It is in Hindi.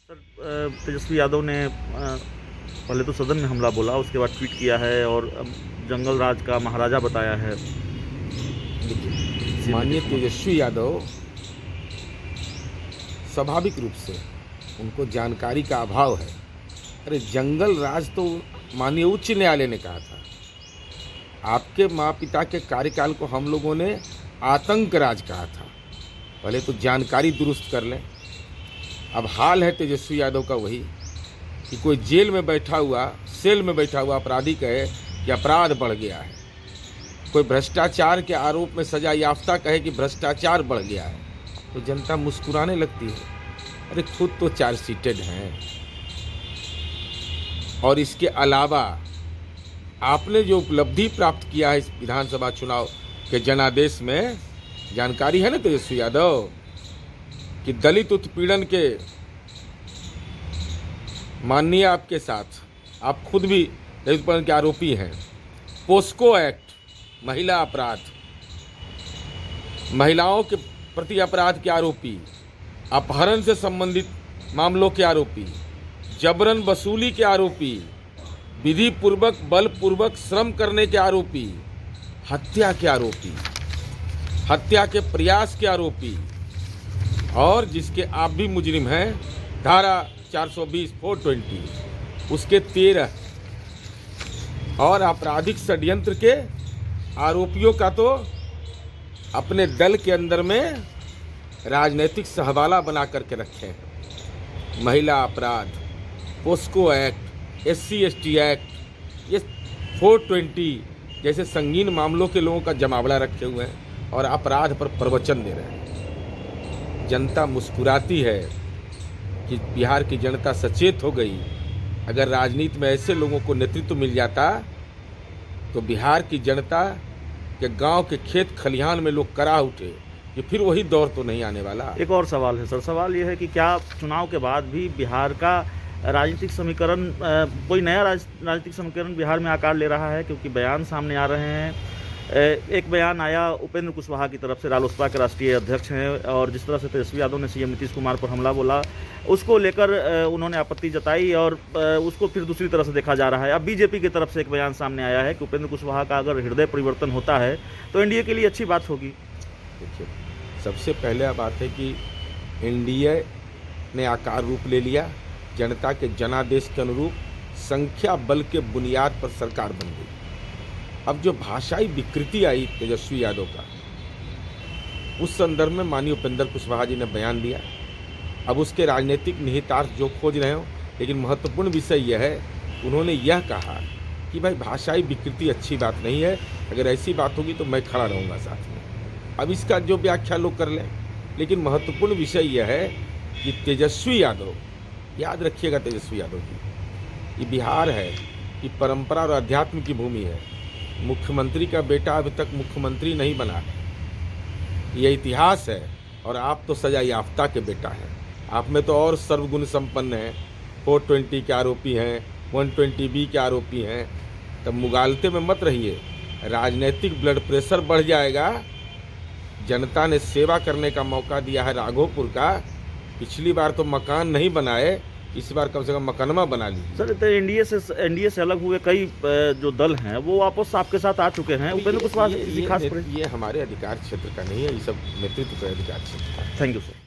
सर तेजस्वी यादव ने पहले तो सदन में हमला बोला, उसके बाद ट्वीट किया है और अब जंगल राज का महाराजा बताया है। माननीय तेजस्वी यादव स्वाभाविक रूप से उनको जानकारी का अभाव है। अरे जंगल राज तो माननीय उच्च न्यायालय ने कहा था। आपके माँ पिता के कार्यकाल को हम लोगों ने आतंक राज कहा था। पहले तो जानकारी दुरुस्त कर लें। अब हाल है तेजस्वी यादव का वही कि कोई जेल में बैठा हुआ, सेल में बैठा हुआ अपराधी कहे कि अपराध बढ़ गया है, कोई भ्रष्टाचार के आरोप में सजा याफ्ता कहे कि भ्रष्टाचार बढ़ गया है, तो जनता मुस्कुराने लगती है। अरे खुद तो चार्जशीटेड हैं, और इसके अलावा आपने जो उपलब्धि प्राप्त किया है इस विधानसभा चुनाव के जनादेश में, जानकारी है ना तेजस्वी यादव कि दलित उत्पीड़न के माननीय आपके साथ, आप खुद भी दलित उत्पीड़न के आरोपी हैं। पोस्को एक्ट, महिला अपराध, महिलाओं के प्रति अपराध के आरोपी, अपहरण से संबंधित मामलों के आरोपी, जबरन वसूली के आरोपी, विधि पूर्वक बलपूर्वक श्रम करने के आरोपी, हत्या के आरोपी, हत्या के प्रयास के आरोपी, और जिसके आप भी मुजरिम हैं, धारा 420 420 उसके 13, और आपराधिक षड्यंत्र के आरोपियों का तो अपने दल के अंदर में राजनीतिक सहवाला बना करके रखे हैं। महिला अपराध, पोस्को एक्ट, SC/ST एक्ट, ये 420 जैसे संगीन मामलों के लोगों का जमावड़ा रखे हुए हैं और अपराध पर प्रवचन दे रहे हैं। जनता मुस्कुराती है कि बिहार की जनता सचेत हो गई। अगर राजनीति में ऐसे लोगों को नेतृत्व मिल जाता तो बिहार की जनता के गांव के खेत खलिहान में लोग करा उठे कि फिर वही दौर तो नहीं आने वाला। एक और सवाल है सर, सवाल ये है कि क्या चुनाव के बाद भी बिहार का राजनीतिक समीकरण, कोई नया राजनीतिक समीकरण बिहार में आकार ले रहा है? क्योंकि बयान सामने आ रहे हैं। एक बयान आया उपेंद्र कुशवाहा की तरफ से, रालोसपा के राष्ट्रीय अध्यक्ष हैं, और जिस तरह से तेजस्वी यादव ने CM नीतीश कुमार पर हमला बोला, उसको लेकर उन्होंने आपत्ति जताई और उसको फिर दूसरी तरह से देखा जा रहा है। अब BJP की तरफ से एक बयान सामने आया है कि उपेंद्र कुशवाहा का अगर हृदय परिवर्तन होता है तो NDA के लिए अच्छी बात होगी। देखिए, सबसे पहले बात है कि NDA ने आकार रूप ले लिया, जनता के जनादेश के अनुरूप संख्या बल के बुनियाद पर सरकार बन गई। अब जो भाषाई विकृति आई तेजस्वी यादव का, उस संदर्भ में माननीय उपेंद्र कुशवाहा जी ने बयान दिया। अब उसके राजनीतिक निहितार्थ जो खोज रहे हो, लेकिन महत्वपूर्ण विषय यह है, उन्होंने यह कहा कि भाई भाषाई विकृति अच्छी बात नहीं है, अगर ऐसी बात होगी तो मैं खड़ा रहूँगा साथ में। अब इसका जो व्याख्या लोग कर लें, लेकिन महत्वपूर्ण विषय यह है कि तेजस्वी यादव, याद रखिएगा तेजस्वी यादव की, ये बिहार है कि परंपरा और अध्यात्म की भूमि है। मुख्यमंत्री का बेटा अभी तक मुख्यमंत्री नहीं बना है, यह इतिहास है। और आप तो सजा याफ्ता के बेटा हैं, आप में तो और सर्वगुण संपन्न हैं। 420 के आरोपी हैं, 120B के आरोपी हैं। तब मुगालते में मत रहिए, राजनीतिक ब्लड प्रेशर बढ़ जाएगा। जनता ने सेवा करने का मौका दिया है राघोपुर का। पिछली बार तो मकान नहीं बनाए, इस बार कम से कम मकनमा बना ली। सर, तो NDA से अलग हुए कई जो दल हैं वो वापस आपके साथ आ चुके हैं। उपेंद्र कुशवाहा ये हमारे अधिकार क्षेत्र का नहीं है, ये सब नेतृत्व का अधिकार क्षेत्र का। Thank you sir.